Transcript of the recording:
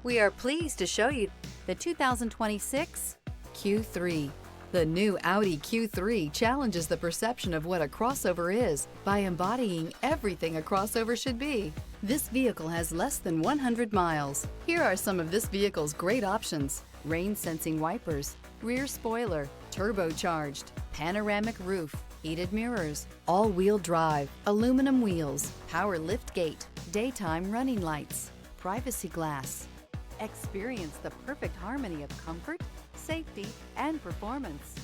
We are pleased to show you the 2026 Q3. The new Audi Q3 challenges the perception of what a crossover is by embodying everything a crossover should be. This vehicle has less than 100 miles. Here are some of this vehicle's great options: rain-sensing wipers, rear spoiler, turbocharged, panoramic roof, heated mirrors, all-wheel drive, aluminum wheels, power liftgate, daytime running lights, privacy glass. Experience the perfect harmony of comfort, safety, and performance.